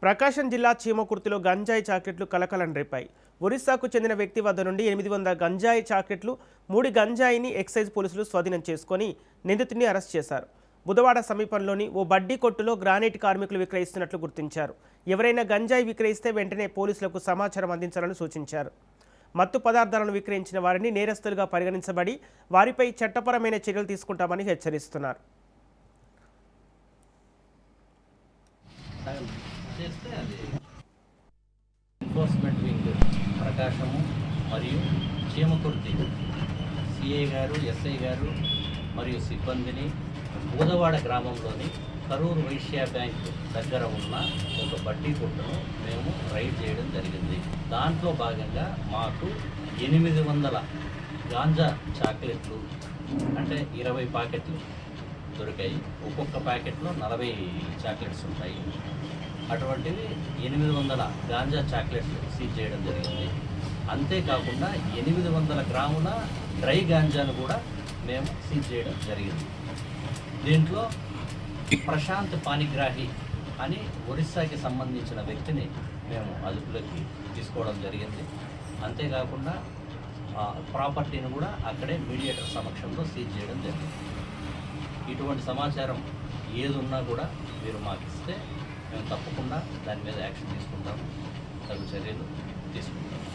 ప్రకాశం జిల్లా చీమకుర్తిలో గంజాయి చాక్లెట్లు కలకలం రేపాయి. ఒరిస్సాకు చెందిన వ్యక్తి వద్ద నుండి 800 గంజాయి చాక్లెట్లు, 3 గంజాయిని ఎక్సైజ్ పోలీసులు స్వాధీనం చేసుకొని నిందితుడిని అరెస్ట్ చేశారు. బుధవాడ సమీపంలోని ఓ బడ్డీ కొట్టులో గ్రానైట్ కార్మికులు విక్రయిస్తున్నట్లు గుర్తించారు. ఎవరైనా గంజాయి విక్రయిస్తే వెంటనే పోలీసులకు సమాచారం అందించాలని సూచించారు. మత్తు పదార్థాలను విక్రయించిన వారిని నేరస్తులుగా పరిగణించబడి వారిపై చట్టపరమైన చర్యలు తీసుకుంటామని హెచ్చరిస్తున్నారు. ఎన్ఫోర్స్మెంట్ వింగ్ ప్రకాశము మరియు చీమకుర్తి సిఐ గారు, ఎస్ఐ గారు మరియు సిబ్బందిని బూదవాడ గ్రామంలోని కరూరు వైశ్య బ్యాంక్ దగ్గర ఉన్న ఒక బడ్డీ కొట్టును మేము రైడ్ చేయడం జరిగింది. దాంట్లో భాగంగా మాకు 800 గాంజా చాక్లెట్లు అంటే 20 ప్యాకెట్లు దొరికాయి. ఒక్కొక్క ప్యాకెట్లో 40 చాక్లెట్స్ ఉంటాయి. అటువంటివి 800 గాంజా చాక్లెట్స్ సీజ్ చేయడం జరిగింది. అంతేకాకుండా 800 గ్రాముల డ్రై గాంజాను కూడా మేము సీజ్ చేయడం జరిగింది. దీంట్లో ప్రశాంత్ పానిగ్రాహి అని ఒరిస్సాకి సంబంధించిన వ్యక్తిని మేము అదుపులోకి తీసుకోవడం జరిగింది. అంతేకాకుండా ప్రాపర్టీని కూడా అక్కడే మీడియేటర్ సమక్షంలో సీజ్ చేయడం జరిగింది. ఇటువంటి సమాచారం ఏది ఉన్నా కూడా మీరు మాకు ఇస్తే మేము తప్పకుండా దాని మీద యాక్షన్ తీసుకుంటాము, తగు చర్యలు తీసుకుంటాము.